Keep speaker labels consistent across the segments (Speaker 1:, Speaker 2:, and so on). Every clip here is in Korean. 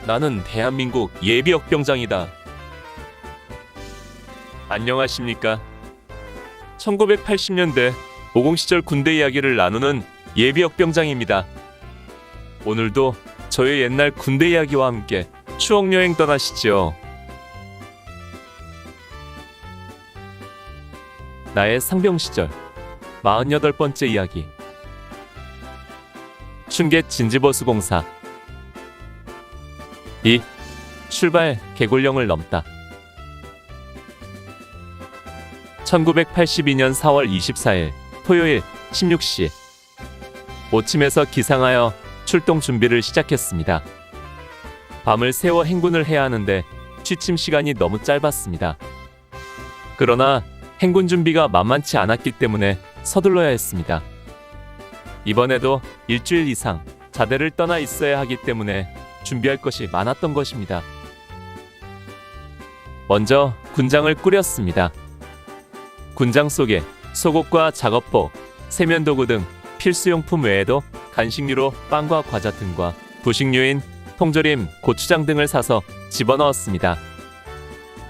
Speaker 1: 나는 대한민국 예비역병장이다. 안녕하십니까? 1980년대 50 시절 군대 이야기를 나누는 예비역병장입니다. 오늘도 저의 옛날 군대 이야기와 함께 추억여행 떠나시죠. 나의 상병 시절 48번째 이야기. 춘계 진지보수공사. 출발 개골령을 넘다. 1982년 4월 24일 토요일 16시. 오침에서 기상하여 출동 준비를 시작했습니다. 밤을 새워 행군을 해야 하는데 취침 시간이 너무 짧았습니다. 그러나 행군 준비가 만만치 않았기 때문에 서둘러야 했습니다. 이번에도 일주일 이상 자대를 떠나 있어야 하기 때문에 준비할 것이 많았던 것입니다. 먼저 군장을 꾸렸습니다. 군장 속에 속옷과 작업복, 세면도구 등 필수용품 외에도 간식류로 빵과 과자 등과 부식류인 통조림, 고추장 등을 사서 집어넣었습니다.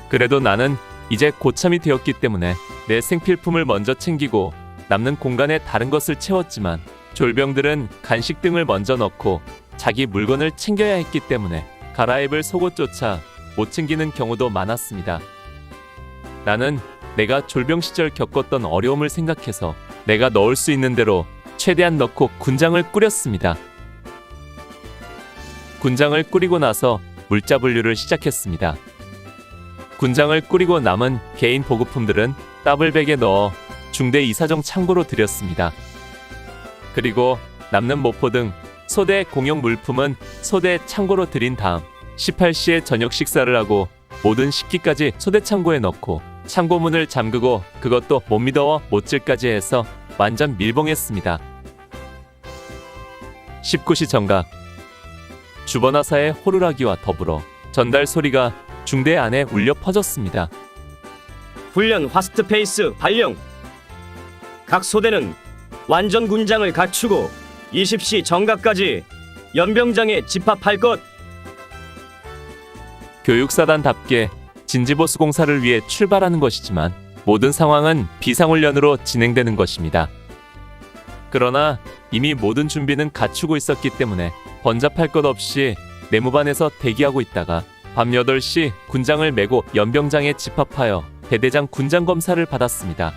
Speaker 1: 그래도 나는 이제 고참이 되었기 때문에 내 생필품을 먼저 챙기고 남는 공간에 다른 것을 채웠지만 졸병들은 간식 등을 먼저 넣고 자기 물건을 챙겨야 했기 때문에 갈아입을 속옷조차 못 챙기는 경우도 많았습니다. 나는 내가 졸병 시절 겪었던 어려움을 생각해서 내가 넣을 수 있는 대로 최대한 넣고 군장을 꾸렸습니다. 군장을 꾸리고 나서 물자 분류를 시작했습니다. 군장을 꾸리고 남은 개인 보급품들은 따블백에 넣어 중대 이사정 창고로 들였습니다. 그리고 남는 모포 등 소대 공용 물품은 소대 창고로 들인 다음 18시에 저녁 식사를 하고 모든 식기까지 소대 창고에 넣고 창고 문을 잠그고 그것도 못 미더워 못질까지 해서 완전 밀봉했습니다. 19시 정각. 주번화사의 호루라기와 더불어 전달 소리가 중대 안에 울려 퍼졌습니다.
Speaker 2: 훈련 화스트 페이스 발령. 각 소대는 완전 군장을 갖추고 20시 정각까지 연병장에 집합할 것.
Speaker 1: 교육사단답게 진지보수공사를 위해 출발하는 것이지만 모든 상황은 비상훈련으로 진행되는 것입니다. 그러나 이미 모든 준비는 갖추고 있었기 때문에 번잡할 것 없이 내무반에서 대기하고 있다가 밤 8시 군장을 메고 연병장에 집합하여 대대장 군장검사를 받았습니다.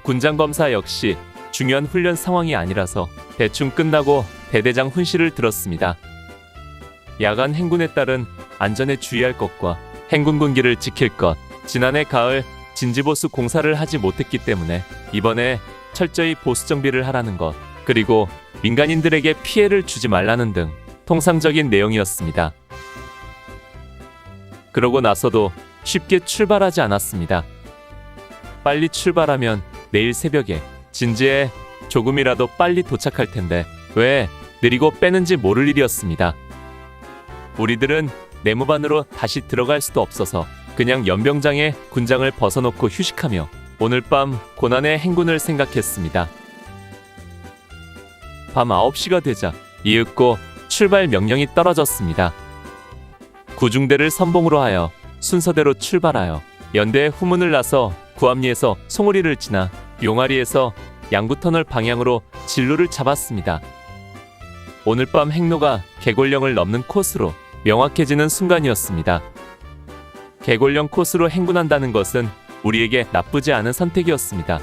Speaker 1: 군장검사 역시 중요한 훈련 상황이 아니라서 대충 끝나고 대대장 훈시를 들었습니다. 야간 행군에 따른 안전에 주의할 것과 행군 군기를 지킬 것. 지난해 가을 진지보수 공사를 하지 못했기 때문에 이번에 철저히 보수 정비를 하라는 것, 그리고 민간인들에게 피해를 주지 말라는 등 통상적인 내용이었습니다. 그러고 나서도 쉽게 출발하지 않았습니다. 빨리 출발하면 내일 새벽에 진지에 조금이라도 빨리 도착할 텐데 왜 느리고 빼는지 모를 일이었습니다. 우리들은 내무반으로 다시 들어갈 수도 없어서 그냥 연병장에 군장을 벗어놓고 휴식하며 오늘 밤 고난의 행군을 생각했습니다. 밤 9시가 되자 이윽고 출발 명령이 떨어졌습니다. 구중대를 선봉으로 하여 순서대로 출발하여 연대의 후문을 나서 구암리에서 송우리를 지나 용아리에서 양구터널 방향으로 진로를 잡았습니다. 오늘 밤 행로가 개골령을 넘는 코스로 명확해지는 순간이었습니다. 개골령 코스로 행군한다는 것은 우리에게 나쁘지 않은 선택이었습니다.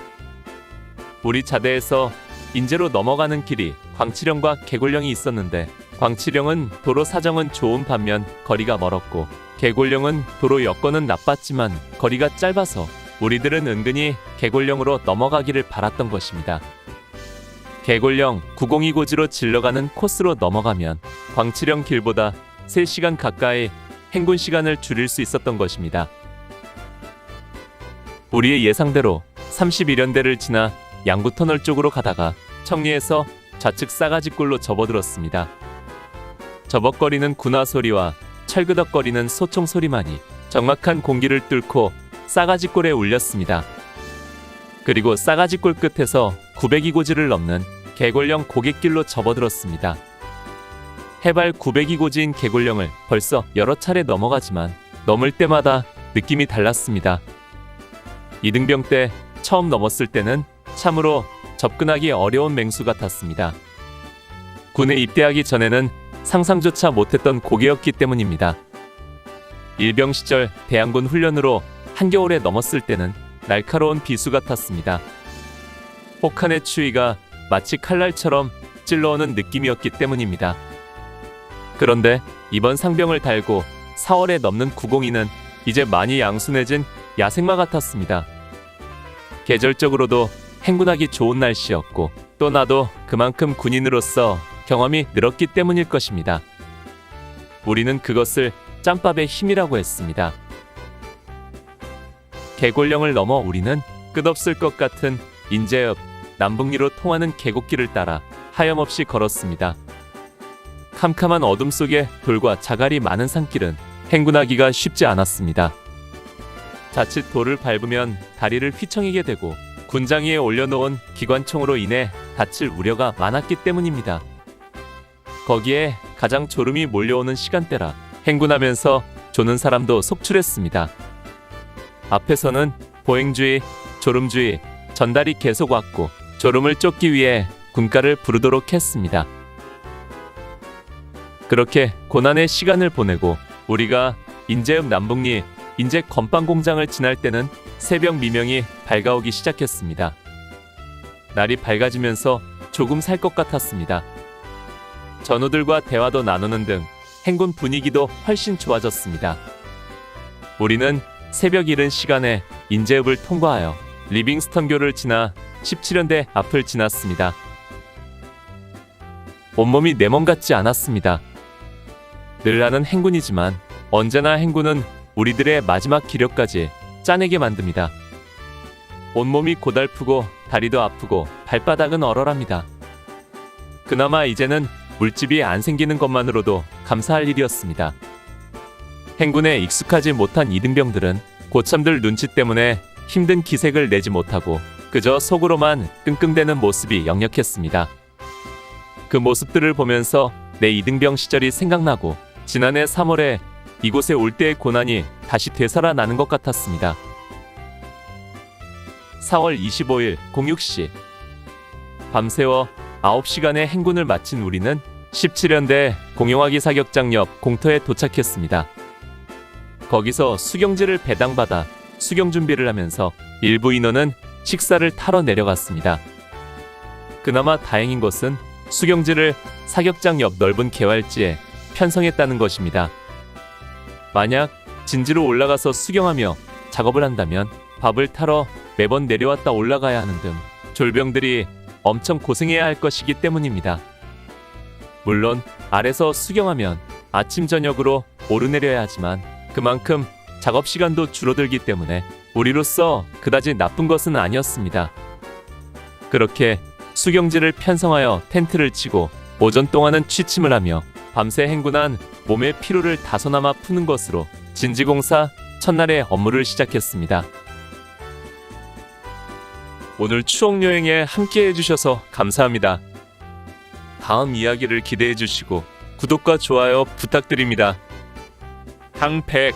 Speaker 1: 우리 자대에서 인제로 넘어가는 길이 광치령과 개골령이 있었는데 광치령은 도로 사정은 좋은 반면 거리가 멀었고 개골령은 도로 여건은 나빴지만 거리가 짧아서 우리들은 은근히 개골령으로 넘어가기를 바랐던 것입니다. 개골령 902고지로 질러가는 코스로 넘어가면 광치령 길보다 3시간 가까이 행군 시간을 줄일 수 있었던 것입니다. 우리의 예상대로 31연대를 지나 양구터널 쪽으로 가다가 청리에서 좌측 싸가지골로 접어들었습니다. 저벅거리는 군화 소리와 철그덕거리는 소총 소리만이 적막한 공기를 뚫고 싸가지골에 울렸습니다. 그리고 싸가지골 끝에서 902고지를 넘는 개골령 고갯길로 접어들었습니다. 해발 900이 고지인 개골령을 벌써 여러 차례 넘어가지만 넘을 때마다 느낌이 달랐습니다. 이등병 때 처음 넘었을 때는 참으로 접근하기 어려운 맹수 같았습니다. 군에 입대하기 전에는 상상조차 못했던 고개였기 때문입니다. 일병 시절 대항군 훈련으로 한겨울에 넘었을 때는 날카로운 비수 같았습니다. 혹한의 추위가 마치 칼날처럼 찔러오는 느낌이었기 때문입니다. 그런데 이번 상병을 달고 4월에 넘는 902는 이제 많이 양순해진 야생마 같았습니다. 계절적으로도 행군하기 좋은 날씨였고 또 나도 그만큼 군인으로서 경험이 늘었기 때문일 것입니다. 우리는 그것을 짬밥의 힘이라고 했습니다. 개골령을 넘어 우리는 끝없을 것 같은 인제읍 남북리로 통하는 계곡길을 따라 하염없이 걸었습니다. 캄캄한 어둠 속에 돌과 자갈이 많은 산길은 행군하기가 쉽지 않았습니다. 자칫 돌을 밟으면 다리를 휘청이게 되고 군장 위에 올려놓은 기관총으로 인해 다칠 우려가 많았기 때문입니다. 거기에 가장 졸음이 몰려오는 시간대라 행군하면서 조는 사람도 속출했습니다. 앞에서는 보행주의, 졸음주의, 전달이 계속 왔고 졸음을 쫓기 위해 군가를 부르도록 했습니다. 그렇게 고난의 시간을 보내고 우리가 인제읍 남북리 인제 건빵 공장을 지날 때는 새벽 미명이 밝아오기 시작했습니다. 날이 밝아지면서 조금 살 것 같았습니다. 전우들과 대화도 나누는 등 행군 분위기도 훨씬 좋아졌습니다. 우리는 새벽 이른 시간에 인제읍을 통과하여 리빙스턴교를 지나 17연대 앞을 지났습니다. 온몸이 내 몸 같지 않았습니다. 늘 하는 행군이지만 언제나 행군은 우리들의 마지막 기력까지 짜내게 만듭니다. 온몸이 고달프고 다리도 아프고 발바닥은 얼얼합니다. 그나마 이제는 물집이 안 생기는 것만으로도 감사할 일이었습니다. 행군에 익숙하지 못한 이등병들은 고참들 눈치 때문에 힘든 기색을 내지 못하고 그저 속으로만 끙끙대는 모습이 역력했습니다. 그 모습들을 보면서 내 이등병 시절이 생각나고 지난해 3월에 이곳에 올 때의 고난이 다시 되살아나는 것 같았습니다. 4월 25일 06시 밤새워 9시간의 행군을 마친 우리는 17연대 공용화기 사격장 옆 공터에 도착했습니다. 거기서 수경지를 배당받아 수경 준비를 하면서 일부 인원은 식사를 타러 내려갔습니다. 그나마 다행인 것은 수경지를 사격장 옆 넓은 개활지에 편성했다는 것입니다. 만약 진지로 올라가서 수경하며 작업을 한다면 밥을 타러 매번 내려왔다 올라가야 하는 등 졸병들이 엄청 고생해야 할 것이기 때문입니다. 물론 아래서 수경하면 아침 저녁으로 오르내려야 하지만 그만큼 작업 시간도 줄어들기 때문에 우리로서 그다지 나쁜 것은 아니었습니다. 그렇게 수경지를 편성하여 텐트를 치고 오전 동안은 취침을 하며 밤새 행군한 몸의 피로를 다소나마 푸는 것으로 진지공사 첫날의 업무를 시작했습니다. 오늘 추억여행에 함께 해주셔서 감사합니다. 다음 이야기를 기대해 주시고 구독과 좋아요 부탁드립니다. 강백